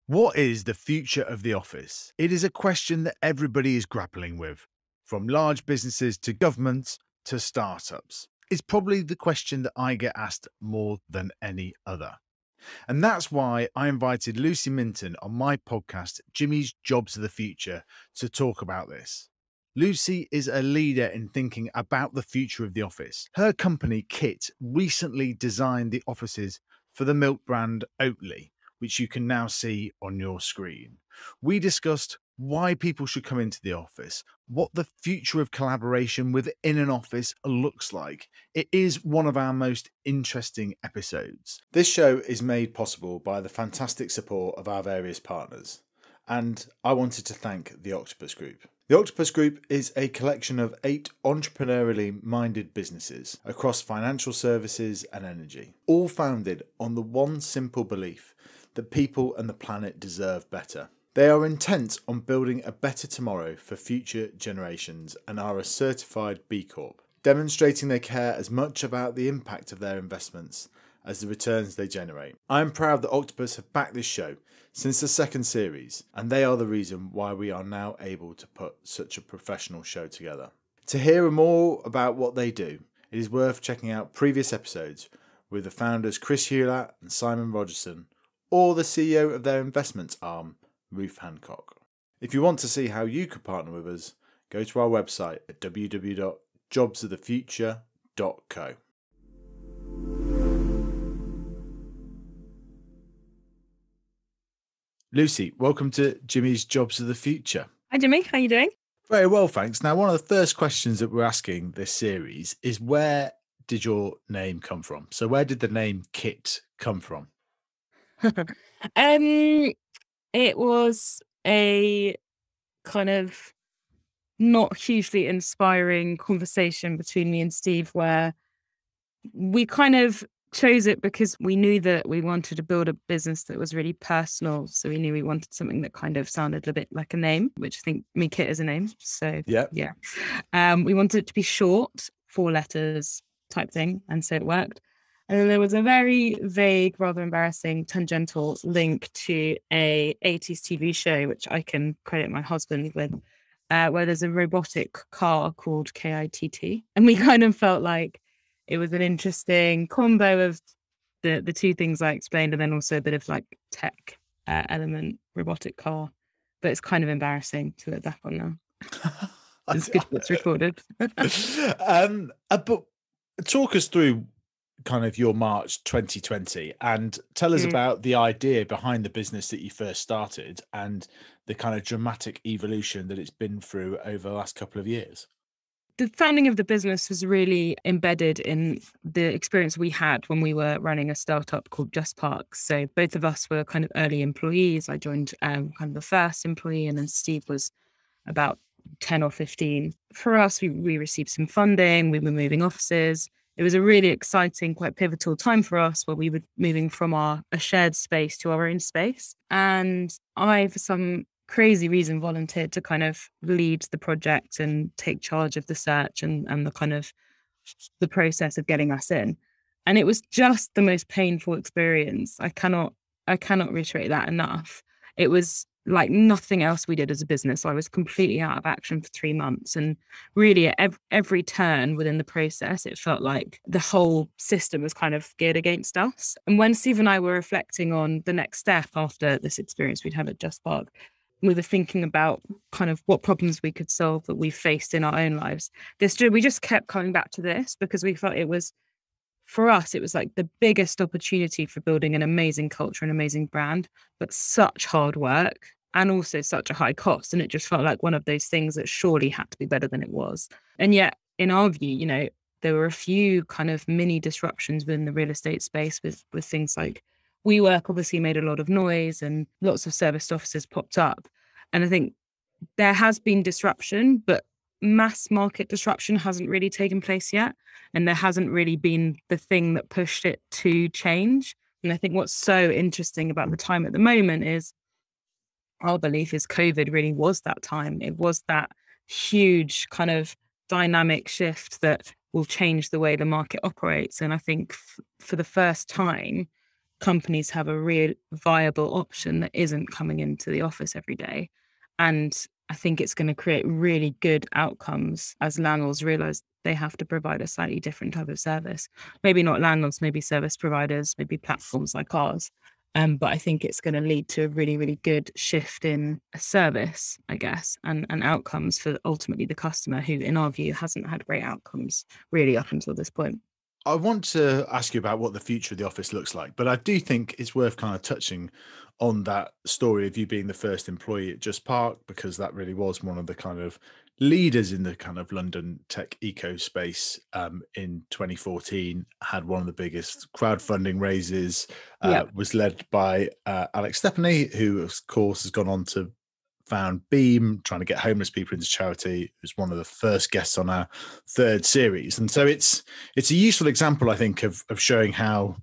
What is the future of the office? It is a question that everybody is grappling with, from large businesses to governments to startups. It's probably the question that I get asked more than any other. And that's why I invited Lucy Minton on my podcast, Jimmy's Jobs of the Future, to talk about this. Lucy is a leader in thinking about the future of the office. Her company, Kitt, recently designed the offices for the milk brand Oatly, which you can now see on your screen. We discussed why people should come into the office, what the future of collaboration within an office looks like. It is one of our most interesting episodes. This show is made possible by the fantastic support of our various partners, and I wanted to thank the Octopus Group. The Octopus Group is a collection of 8 entrepreneurially minded businesses across financial services and energy, all founded on the one simple belief that people and the planet deserve better. They are intent on building a better tomorrow for future generations and are a certified B Corp, demonstrating they care as much about the impact of their investments as the returns they generate. I am proud that Octopus have backed this show since the second series, and they are the reason why we are now able to put such a professional show together. To hear more about what they do, it is worth checking out previous episodes with the founders Chris Hewlett and Simon Rogerson, or the CEO of their investments arm, Ruth Hancock. If you want to see how you could partner with us, go to our website at www.jobsofthefuture.co. Lucy, welcome to Jimmy's Jobs of the Future. Hi, Jimmy. How are you doing? Very well, thanks. Now, one of the first questions that we're asking this series is, where did your name come from? So where did the name Kitt come from? It was a kind of not hugely inspiring conversation between me and Steve, where we kind of chose it because we knew that we wanted to build a business that was really personal. So we knew we wanted something that kind of sounded a bit like a name, which I think Kitt is a name. So yeah. We wanted it to be short, 4 letters type thing. And so it worked. And then there was a very vague, rather embarrassing, tangential link to a 80s TV show, which I can credit my husband with, where there's a robotic car called KITT. And we kind of felt like it was an interesting combo of the 2 things I explained, and then also a bit of like tech element, robotic car. But it's kind of embarrassing to look back on now. It's good it's recorded. But talk us through kind of your March 2020 and tell us about the idea behind the business that you first started and the kind of dramatic evolution that it's been through over the last couple of years. The founding of the business was really embedded in the experience we had when we were running a startup called Just Parks. So both of us were kind of early employees. I joined kind of the first employee, and then Steve was about 10 or 15. For us, we received some funding. We were moving offices. It was a really exciting, quite pivotal time for us, where we were moving from a shared space to our own space. And I, for some crazy reason, volunteered to kind of lead the project and take charge of the search and the kind of the process of getting us in. And it was just the most painful experience. I cannot reiterate that enough. It was like nothing else we did as a business. I was completely out of action for 3 months. And really at every turn within the process, it felt like the whole system was kind of geared against us. And when Steve and I were reflecting on the next step after this experience we'd had at Just Park, we were thinking about kind of what problems we could solve that we faced in our own lives. We just kept coming back to this because we felt it was, for us, it was like the biggest opportunity for building an amazing culture, an amazing brand, but such hard work and also such a high cost. And it just felt like one of those things that surely had to be better than it was. And yet, in our view, there were a few kind of mini disruptions within the real estate space with things like WeWork obviously made a lot of noise and lots of serviced offices popped up. And I think there has been disruption, but mass market disruption hasn't really taken place yet. And there hasn't really been the thing that pushed it to change. And I think what's so interesting about the time at the moment is our belief is COVID really was that time. It was that huge kind of dynamic shift that will change the way the market operates. And I think for the first time, companies have a real viable option that isn't coming into the office every day. And I think it's going to create really good outcomes as landlords realize they have to provide a slightly different type of service. Maybe not landlords, maybe service providers, maybe platforms like ours. But I think it's going to lead to a really, really good shift in a service, I guess, and outcomes for ultimately the customer who, in our view, hasn't had great outcomes really up until this point. I want to ask you about what the future of the office looks like, but I do think it's worth kind of touching on that story of you being the first employee at Just Park, because that really was one of the kind of leaders in the kind of London tech eco space in 2014, had one of the biggest crowdfunding raises, Yeah. was led by Alex Stephanie, who of course has gone on to found Beam, trying to get homeless people into charity. It was one of the first guests on our third series. And so it's a useful example, I think, of showing how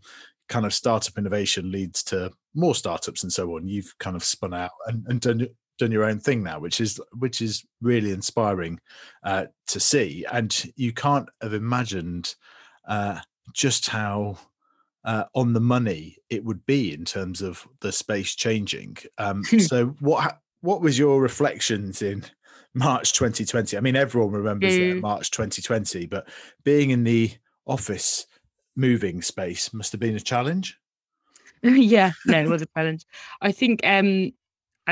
kind of startup innovation leads to more startups and so on. You've kind of spun out and done your own thing now, which is really inspiring to see. And you can't have imagined just how on the money it would be in terms of the space changing. So what was your reflections in March 2020? I mean, everyone remembers March 2020, but being in the office moving space must have been a challenge. Yeah, no, it was a challenge. I think, I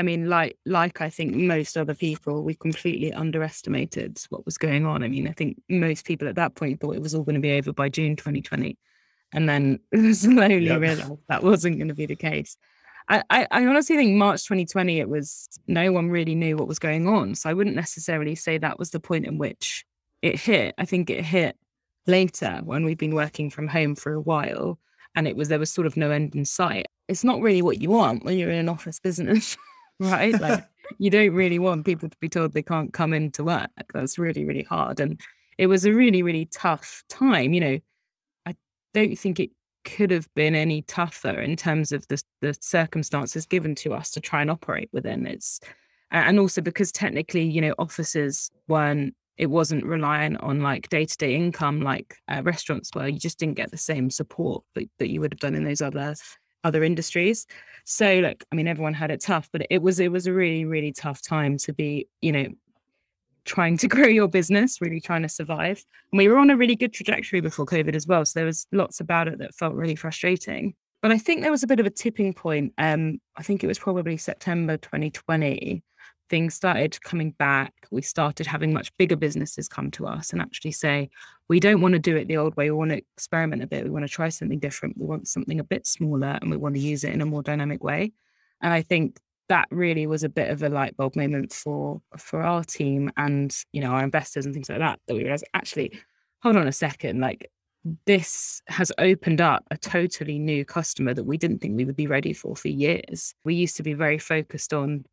mean, like I think most other people, we completely underestimated what was going on. I mean, I think most people at that point thought it was all going to be over by June 2020, and then slowly realized that wasn't going to be the case. I honestly think March 2020, it was no one really knew what was going on. So I wouldn't necessarily say that was the point in which it hit. I think it hit later when we've been working from home for a while, and there was sort of no end in sight. It's not really what you want when you're in an office business, right? Like you don't really want people to be told they can't come into work. That's really, really hard. And it was a really, really tough time. I don't think it could have been any tougher in terms of the circumstances given to us to try and operate within. And also because technically, offices it wasn't reliant on like day-to-day income like restaurants were. You just didn't get the same support that you would have done in those other industries. So like, I mean, everyone had it tough, but it was a really, really tough time to be, trying to grow your business, really trying to survive. And we were on a really good trajectory before COVID as well. So there was lots about it that felt really frustrating. But I think there was a bit of a tipping point. I think it was probably September 2020. Things started coming back. We started having much bigger businesses come to us and actually say, we don't want to do it the old way. We want to experiment a bit. We want to try something different. We want something a bit smaller and we want to use it in a more dynamic way. And I think that really was a bit of a light bulb moment for our team and, our investors and things like that we realized, actually, hold on a second, like this has opened up a totally new customer that we didn't think we would be ready for years. We used to be very focused on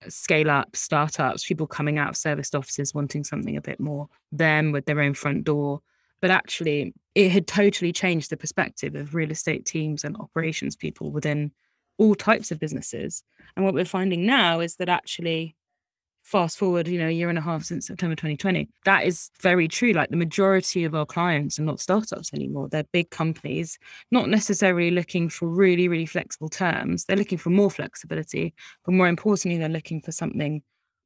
scale up startups, people coming out of serviced offices wanting something a bit more them with their own front door. But actually, it had totally changed the perspective of real estate teams and operations people within all types of businesses. And what we're finding now is that actually, fast forward, a year and a half since September 2020, that is very true. Like the majority of our clients are not startups anymore. They're big companies, not necessarily looking for really, really flexible terms. They're looking for more flexibility, but more importantly, they're looking for something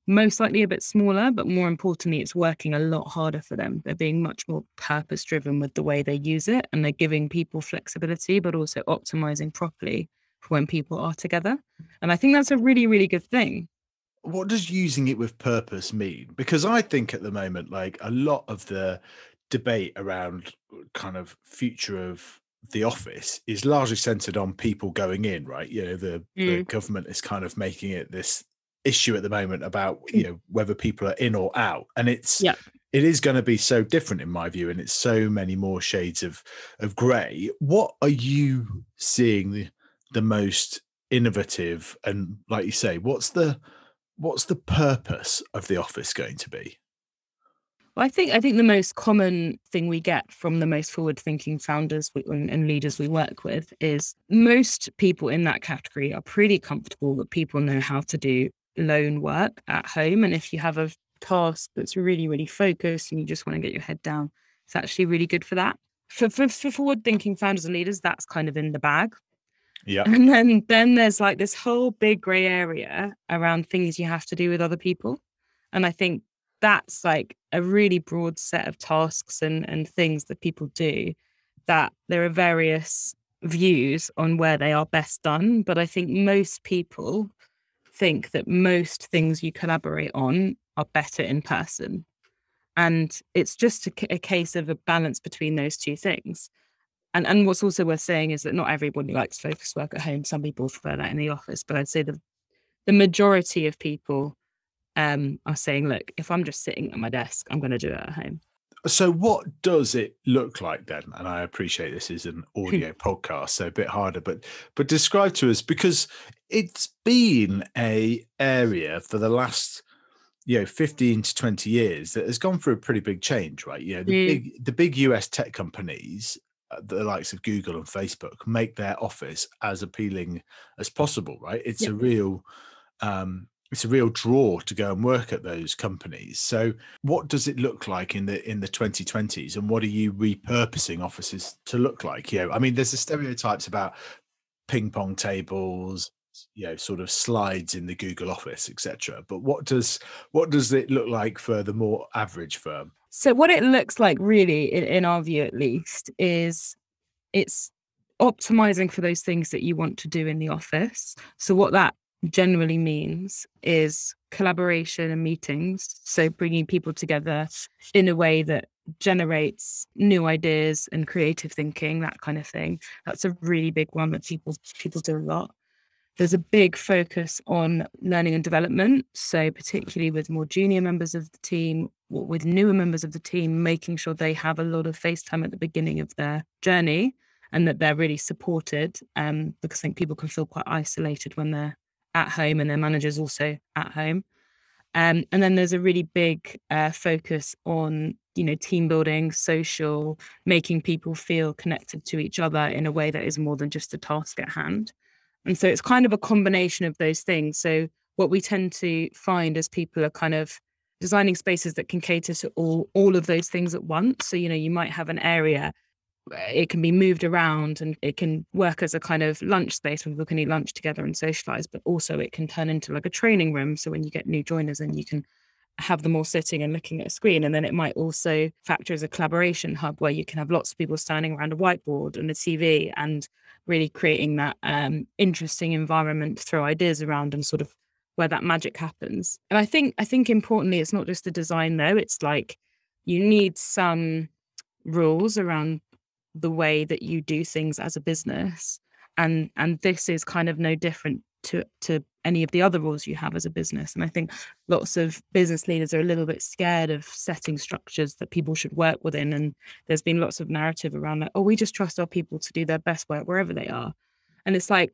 most likely a bit smaller, but more importantly, it's working a lot harder for them. They're being much more purpose driven with the way they use it, and they're giving people flexibility, but also optimizing properly for when people are together. And I think that's a really, really good thing. What does using it with purpose mean? Because I think at the moment, like a lot of the debate around kind of future of the office is largely centered on people going in, right? The government is kind of making it this issue at the moment about, whether people are in or out. And it is going to be so different in my view. And it's so many more shades of gray. What are you seeing the most innovative? And like you say, what's the purpose of the office going to be? Well, I think the most common thing we get from the most forward-thinking founders and leaders we work with is most people in that category are pretty comfortable that people know how to do lone work at home. And if you have a task that's really, really focused and you just want to get your head down, it's actually really good for that. for forward-thinking founders and leaders, that's kind of in the bag. Yeah. And then there's like this whole big gray area around things you have to do with other people. And I think that's like a really broad set of tasks and things that people do, that there are various views on where they are best done. But I think most people think that most things you collaborate on are better in person. And it's just a case of a balance between those two things. And what's also worth saying is that not everybody likes focus work at home. Some people prefer that in the office, but I'd say the majority of people are saying, look, if I'm just sitting at my desk, I'm going to do it at home. So what does it look like then? And I appreciate this is an audio podcast, so a bit harder, but describe to us, because it's been a area for the last 15 to 20 years that has gone through a pretty big change, right? The big US tech companies, the likes of Google and Facebook, make their office as appealing as possible, right? It's a real draw to go and work at those companies. So what does it look like in the 2020s, and what are you repurposing offices to look like? I mean, there's the stereotypes about ping pong tables, sort of slides in the Google Office, etc. But what does it look like for the more average firm? So what it looks like, really, in our view at least, is it's optimizing for those things that you want to do in the office. So what that generally means is collaboration and meetings. So bringing people together in a way that generates new ideas and creative thinking, that kind of thing. That's a really big one that people do a lot. There's a big focus on learning and development. So particularly with more junior members of the team, with newer members of the team, making sure they have a lot of face time at the beginning of their journey and that they're really supported, because I think people can feel quite isolated when they're at home and their managers also at home. And then there's a really big focus on, team building, social, making people feel connected to each other in a way that is more than just a task at hand. And so it's kind of a combination of those things. So what we tend to find as people are kind of designing spaces that can cater to all of those things at once. So, you might have an area, it can be moved around and it can work as a kind of lunch space where people can eat lunch together and socialize, but also it can turn into like a training room. So when you get new joiners in, you can have them all sitting and looking at a screen. And then it might also factor as a collaboration hub where you can have lots of people standing around a whiteboard and a TV and really creating that interesting environment to throw ideas around and sort of where that magic happens. And I think importantly, it's not just the design though. It's like you need some rules around the way that you do things as a business. And this is kind of no different to any of the other rules you have as a business. And I think lots of business leaders are a little bit scared of setting structures that people should work within. And there's been lots of narrative around that, we just trust our people to do their best work wherever they are. And it's like,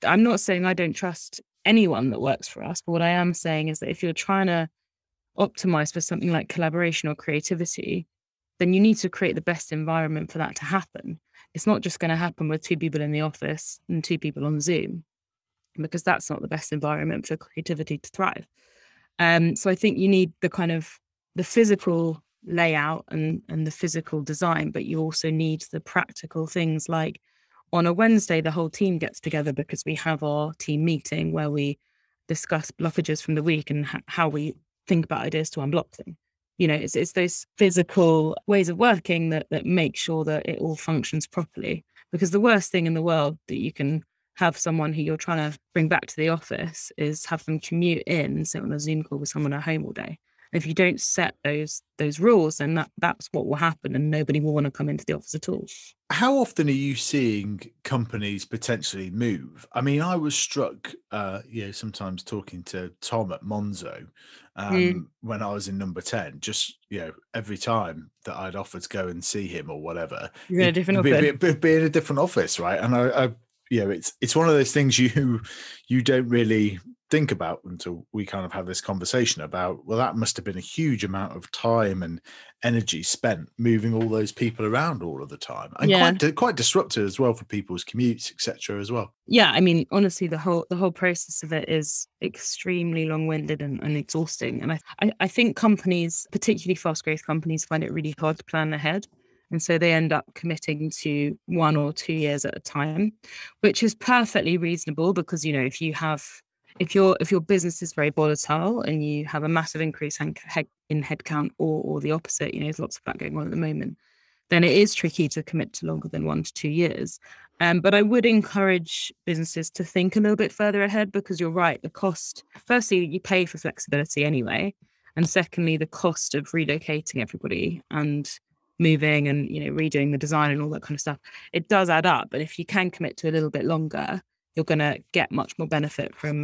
I'm not saying I don't trust anyone that works for us, but what I am saying is that if you're trying to optimize for something like collaboration or creativity, then you need to create the best environment for that to happen. It's not just going to happen with 2 people in the office and 2 people on Zoom, because that's not the best environment for creativity to thrive. So I think you need the kind of the physical layout and the physical design, but you also need the practical things like on a Wednesday, the whole team gets together because we have our team meeting where we discuss blockages from the week and how we think about ideas to unblock them. It's those physical ways of working that make sure that it all functions properly. Because the worst thing in the world that you can have someone who you're trying to bring back to the office is have them commute in and sit on a Zoom call with someone at home all day. And if you don't set those rules, then that's what will happen and nobody will want to come into the office at all. How often are you seeing companies potentially move? I mean, I was struck, sometimes talking to Tom at Monzo when I was in number 10, just, every time that I'd offered to go and see him or whatever, You're in a different office. be in a different office, right? And I it's one of those things you don't really think about until we kind of have this conversation about, well, that must have been a huge amount of time and energy spent moving all those people around all of the time, and quite disruptive as well for people's commutes, etc. as well. Yeah, I mean, honestly, the whole process of it is extremely long-winded and exhausting. And I think companies, particularly fast growth companies, find it really hard to plan ahead. And so they end up committing to 1 or 2 years at a time, which is perfectly reasonable because, you know, if your business is very volatile and you have a massive increase in headcount or the opposite, you know, there's lots of that going on at the moment, then it is tricky to commit to longer than 1 to 2 years. But I would encourage businesses to think a little bit further ahead because you're right. The cost, firstly, you pay for flexibility anyway. And secondly, the cost of relocating everybody and moving and, you know, redoing the design and all that kind of stuff, it does add up. But if you can commit to a little bit longer, you're going to get much more benefit from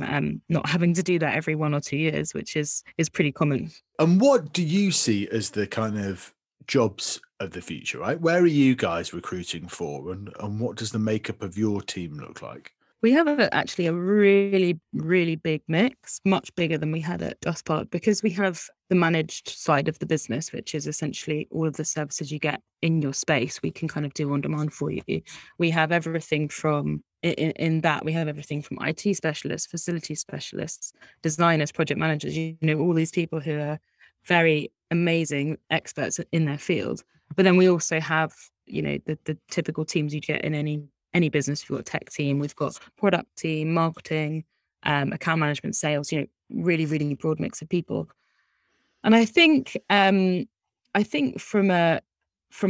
not having to do that every 1 or 2 years, which is pretty common. And what do you see as the kind of jobs of the future, right? Where are you guys recruiting for, and what does the makeup of your team look like? We have actually a really, really big mix, much bigger than we had at JustPark, because we have the managed side of the business, which is essentially all of the services you get in your space. We can kind of do on demand for you. We have everything from in that we have everything from IT specialists, facility specialists, designers, project managers, you know, all these people who are very amazing experts in their field. But then we also have, you know, the typical teams you get in any business. We've got a tech team, we've got product team, marketing, account management, sales, you know, really, really broad mix of people. And I think from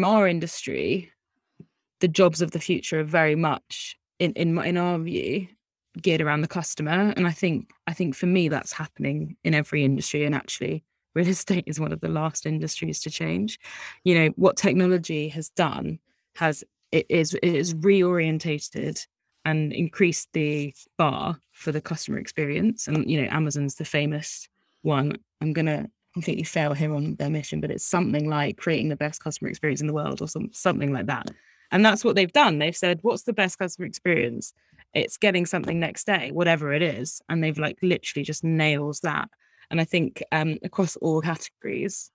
our industry, the jobs of the future are very much in our view geared around the customer. And I think for me that's happening in every industry. And actually real estate is one of the last industries to change. You know, what technology has done it is reorientated and increased the bar for the customer experience. And, you know, Amazon's the famous one. I'm going to completely fail here on their mission, but it's something like creating the best customer experience in the world or something like that. And that's what they've done. They've said, what's the best customer experience? It's getting something next day, whatever it is. And they've like literally just nails that. And I think across all categories,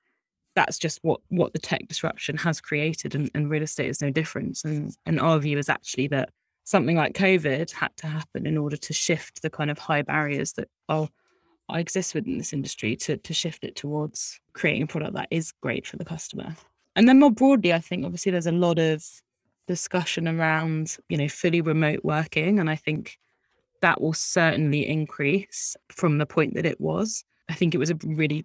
that's just what the tech disruption has created, and real estate is no different. And our view is actually that something like COVID had to happen in order to shift the kind of high barriers that exist within this industry to shift it towards creating a product that is great for the customer. And then more broadly, I think obviously there's a lot of discussion around, you know, fully remote working, and I think that will certainly increase from the point that it was. I think it was a really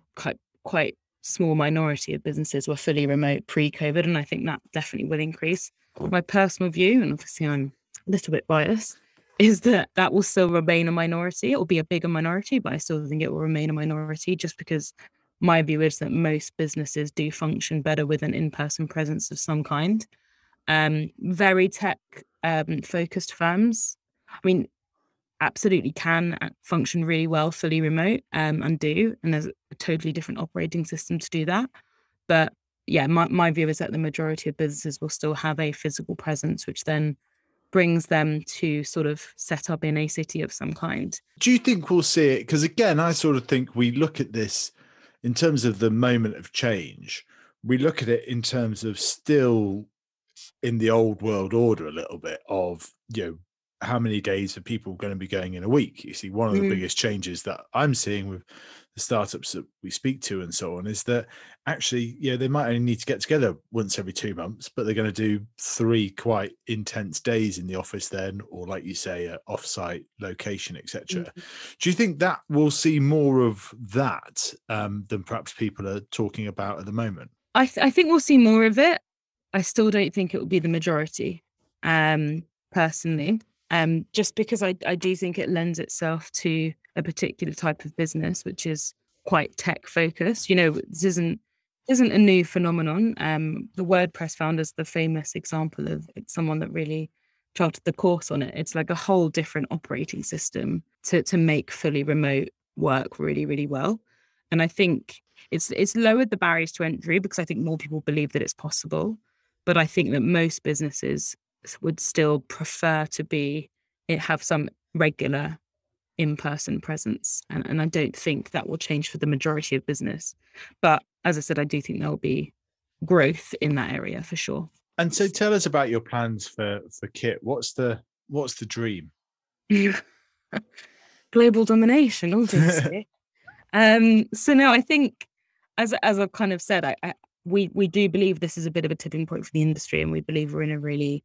quite small minority of businesses were fully remote pre-COVID, and I think that definitely will increase. My personal view, and obviously I'm a little bit biased, is that will still remain a minority. It will be a bigger minority, but I still think it will remain a minority just because my view is that most businesses do function better with an in-person presence of some kind. Very tech focused firms, I mean, absolutely can function really well fully remote and do, and there's a totally different operating system to do that. But yeah, my view is that the majority of businesses will still have a physical presence, which then brings them to sort of set up in a city of some kind. Do you think we'll see it? Because again, I sort of think we look at this in terms of the moment of change. We look at it in terms of still in the old world order a little bit of, you know, how many days are people going to be going in a week? You see, one of the biggest changes that I'm seeing with the startups that we speak to and so on is that actually, you know, they might only need to get together once every 2 months, but they're going to do 3 quite intense days in the office then, or like you say, an off-site location, etc. Do you think that we'll see more of that than perhaps people are talking about at the moment? I think we'll see more of it. I still don't think it will be the majority, personally. Just because I do think it lends itself to a particular type of business, which is quite tech focused. You know, this isn't a new phenomenon. The WordPress founder's the famous example of someone that really charted the course on it. It's like a whole different operating system to make fully remote work really, really well. And I think it's lowered the barriers to entry because I think more people believe that it's possible. But I think that most businesses would still prefer to have some regular in-person presence. And I don't think that will change for the majority of business. But as I said, I do think there'll be growth in that area for sure. And so tell us about your plans for Kitt. What's the dream? Global domination, obviously. So no, I think as I've kind of said, we do believe this is a bit of a tipping point for the industry, and we believe we're in a really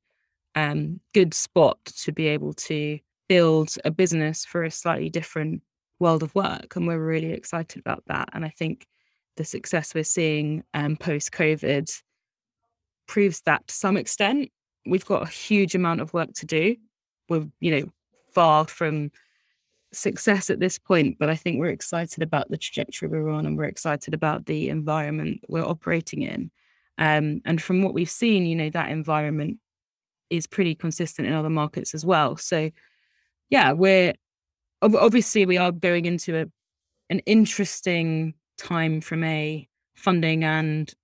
good spot to be able to build a business for a slightly different world of work. And we're really excited about that. And I think the success we're seeing post COVID proves that to some extent. We've got a huge amount of work to do. We're, far from success at this point, but I think we're excited about the trajectory we're on, and we're excited about the environment we're operating in. And from what we've seen, that environment is pretty consistent in other markets as well. So yeah, we are going into an interesting time from a funding and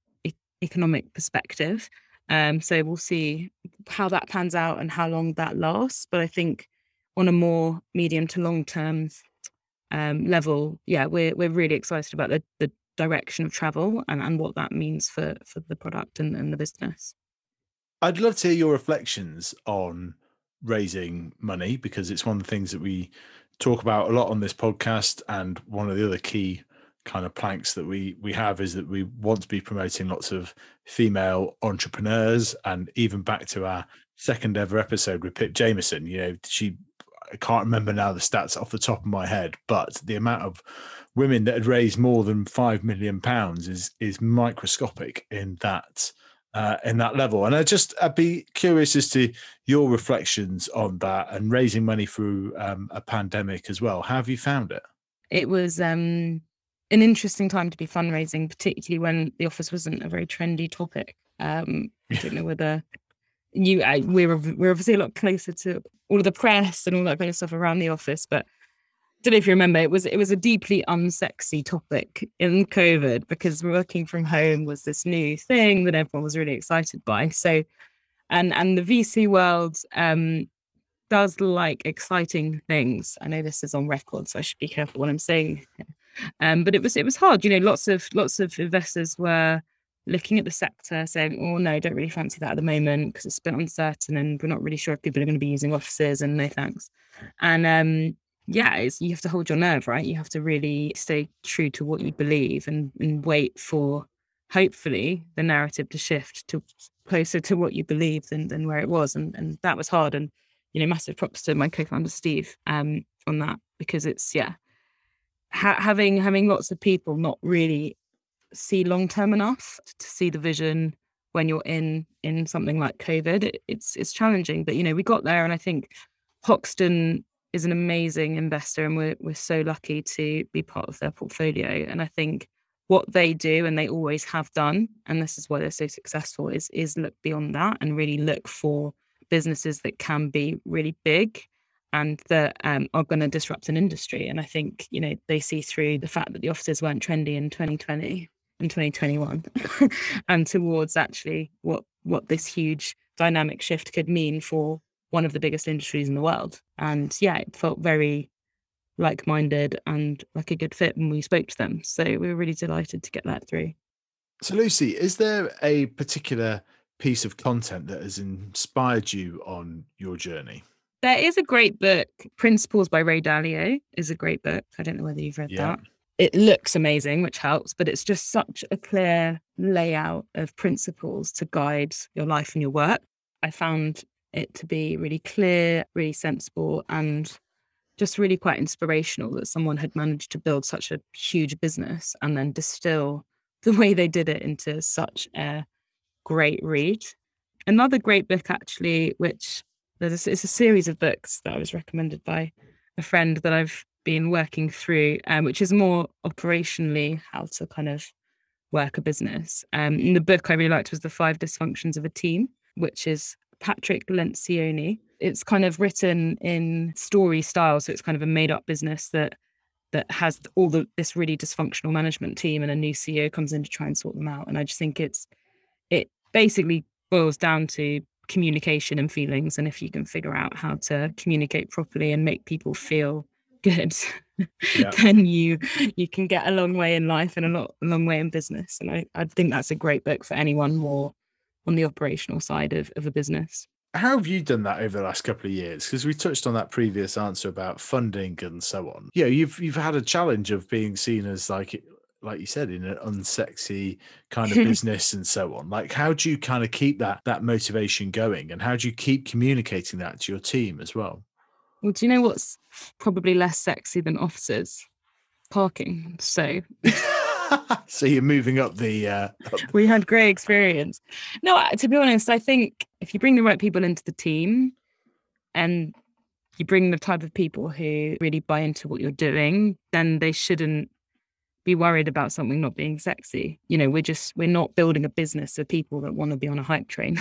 economic perspective. So we'll see how that pans out and how long that lasts. But I think on a more medium to long term level, we're really excited about the direction of travel and what that means for the product and the business. I'd love to hear your reflections on raising money, because it's one of the things that we talk about a lot on this podcast. And one of the other key kind of planks that we have is that we want to be promoting lots of female entrepreneurs. And even back to our second ever episode with Pip Jameson, I can't remember now the stats off the top of my head, but the amount of women that had raised more than £5 million is microscopic in that level. And I'd be curious as to your reflections on that and raising money through a pandemic as well. How have you found it? It was an interesting time to be fundraising, particularly when the office wasn't a very trendy topic. I don't know whether we're obviously a lot closer to all of the press and all that kind of stuff around the office, but I don't know if you remember, it was a deeply unsexy topic in COVID, because working from home was this new thing that everyone was really excited by. So, and the VC world does like exciting things. I know this is on record, so I should be careful what I'm saying. But it was hard. Lots of investors were looking at the sector saying, oh no, don't really fancy that at the moment because it's a bit uncertain and we're not really sure if people are going to be using offices, and no thanks. And you have to hold your nerve, right? You have to really stay true to what you believe and wait for, hopefully, the narrative to shift to closer to what you believe than where it was. And that was hard. And, massive props to my co-founder, Steve, on that, because it's, having lots of people not really see long-term enough to see the vision when you're in something like COVID, it's challenging. But, we got there, and I think Hoxton is an amazing investor, and we're so lucky to be part of their portfolio. And I think what they do, and they always have done, and this is why they're so successful, is look beyond that and really look for businesses that can be really big and that are going to disrupt an industry. And I think, they see through the fact that the offices weren't trendy in 2020 and 2021 and towards actually what this huge dynamic shift could mean for one of the biggest industries in the world. And it felt very like-minded and like a good fit when we spoke to them. So we were really delighted to get that through. So Lucy, is there a particular piece of content that has inspired you on your journey? There is a great book, Principles by Ray Dalio is a great book. I don't know whether you've read that. It looks amazing, which helps, but it's just such a clear layout of principles to guide your life and your work. I found it to be really clear, really sensible, and just really quite inspirational that someone had managed to build such a huge business and then distill the way they did it into such a great read. Another great book, actually, which it's a series of books that I was recommended by a friend that I've been working through, which is more operationally how to kind of work a business. And the book I really liked was The 5 Dysfunctions of a Team, which is Patrick Lencioni. It's kind of written in story style, so it's kind of a made-up business that has this really dysfunctional management team, and a new CEO comes in to try and sort them out. And I just think it basically boils down to communication and feelings, and if you can figure out how to communicate properly and make people feel good, then you can get a long way in life and a long way in business. And I think that's a great book for anyone more on the operational side of a business. How have you done that over the last couple of years? Because we touched on that previous answer about funding and so on. You've had a challenge of being seen as like like you said, in an unsexy kind of business and so on. Like, how do you kind of keep that motivation going, and how do you keep communicating that to your team as well? Well, do you know what's probably less sexy than offices? Parking. So So you're moving up the we had great experience. No, to be honest, I think if you bring the right people into the team and you bring the type of people who really buy into what you're doing, then they shouldn't be worried about something not being sexy. You know, we're not building a business of people that want to be on a hype train.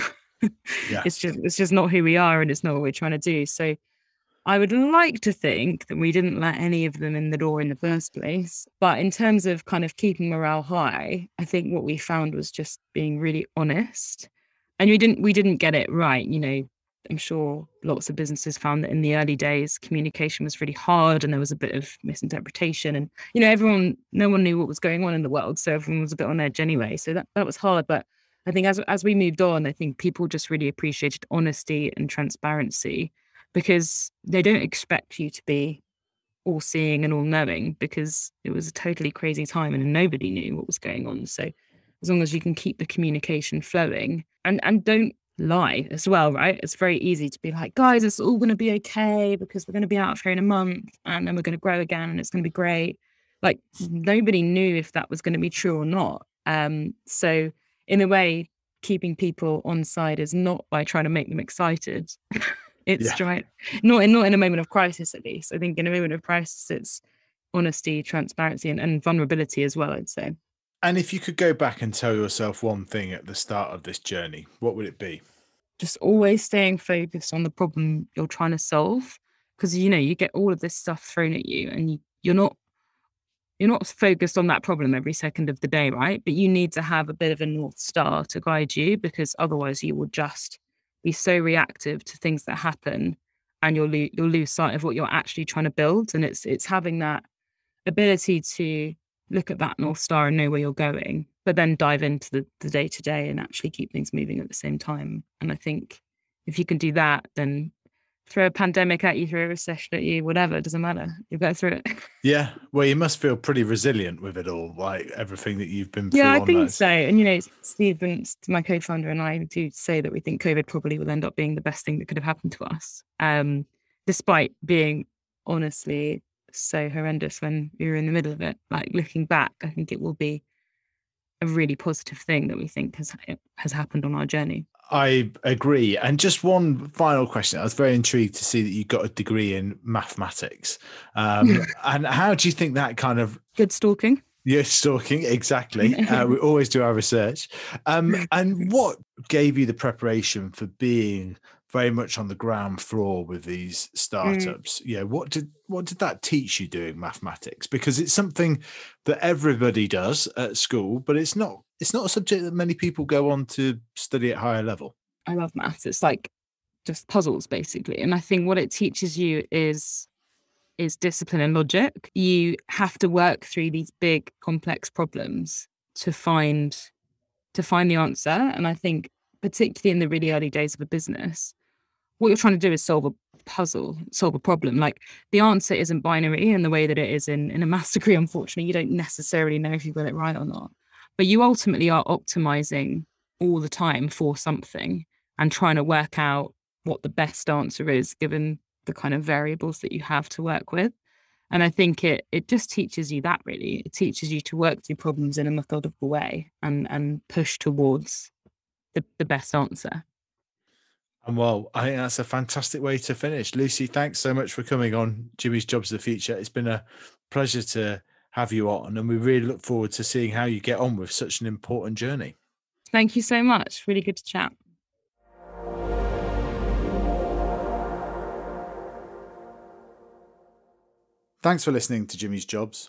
yeah. It's just not who we are, and it's not what we're trying to do. So I would like to think that we didn't let any of them in the door in the first place. But in terms of kind of keeping morale high, I think what we found was just being really honest. And we didn't get it right. You know, I'm sure lots of businesses found that in the early days, communication was really hard and there was a bit of misinterpretation. And, you know, no one knew what was going on in the world. So everyone was a bit on edge anyway. So that was hard. But I think as we moved on, I think people just really appreciated honesty and transparency, because they don't expect you to be all seeing and all knowing, because it was a totally crazy time and nobody knew what was going on. So as long as you can keep the communication flowing and don't lie as well, right? It's very easy to be like, guys, it's all going to be okay because we're going to be out of here in a month and then we're going to grow again and it's going to be great. Like, nobody knew if that was going to be true or not. So in a way, keeping people on side is not by trying to make them excited. It's trying not in a moment of crisis, at least. I think in a moment of crisis, it's honesty, transparency, and vulnerability as well, I'd say. And if you could go back and tell yourself one thing at the start of this journey, what would it be? Just always staying focused on the problem you're trying to solve. Because, you know, you get all of this stuff thrown at you and you're not focused on that problem every second of the day, right? But you need to have a bit of a North Star to guide you, because otherwise you will just be so reactive to things that happen and you'll lose sight of what you're actually trying to build. And it's having that ability to look at that North Star and know where you're going, but then dive into the day to day and actually keep things moving at the same time. And I think if you can do that, then throw a pandemic at you, throw a recession at you, whatever, it doesn't matter. You'll go through it. Yeah. Well, you must feel pretty resilient with it all, like everything that you've been through Yeah, I on think those. so. And, you know, Steve, my co-founder, and I do say that we think COVID probably will end up being the best thing that could have happened to us, despite being honestly so horrendous when we were in the middle of it. Like, looking back, I think it will be a really positive thing that we think has happened on our journey. I agree. And just one final question. I was very intrigued to see that you got a degree in mathematics. And how do you think that kind of... Good stalking. Yeah, stalking, exactly. We always do our research. And what gave you the preparation for being very much on the ground floor with these startups? Yeah, what did that teach you doing mathematics? Because it's something that everybody does at school, but it's not a subject that many people go on to study at higher level. I love maths. It's like just puzzles, basically. And I think what it teaches you is discipline and logic. You have to work through these big, complex problems to find the answer. And I think particularly in the really early days of a business, what you're trying to do is solve a puzzle, solve a problem. Like, the answer isn't binary in the way that it is in a maths degree. Unfortunately, you don't necessarily know if you got it right or not, but you ultimately are optimizing all the time for something and trying to work out what the best answer is given the kind of variables that you have to work with. And I think it just teaches you that, really. It teaches you to work through problems in a methodical way and push towards the best answer. And well, I think that's a fantastic way to finish. Lucy, thanks so much for coming on Jimmy's Jobs of the Future. It's been a pleasure to have you on, and we really look forward to seeing how you get on with such an important journey. Thank you so much. Really good to chat. Thanks for listening to Jimmy's Jobs.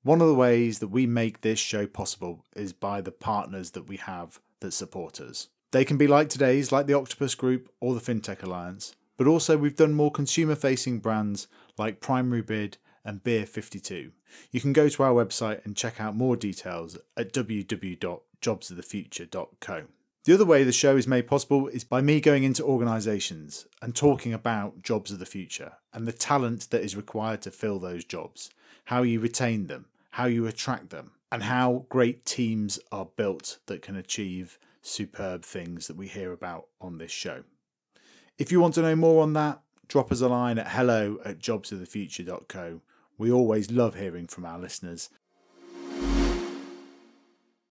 One of the ways that we make this show possible is by the partners that we have that support us. They can be like today's, like the Octopus Group or the FinTech Alliance, but also we've done more consumer-facing brands like Primary Bid and Beer 52. You can go to our website and check out more details at www.jobsofthefuture.co. The other way the show is made possible is by me going into organisations and talking about jobs of the future and the talent that is required to fill those jobs, how you retain them, how you attract them, and how great teams are built that can achieve superb things that we hear about on this show. If you want to know more on that, drop us a line at hello@jobsofthefuture.co. We always love hearing from our listeners.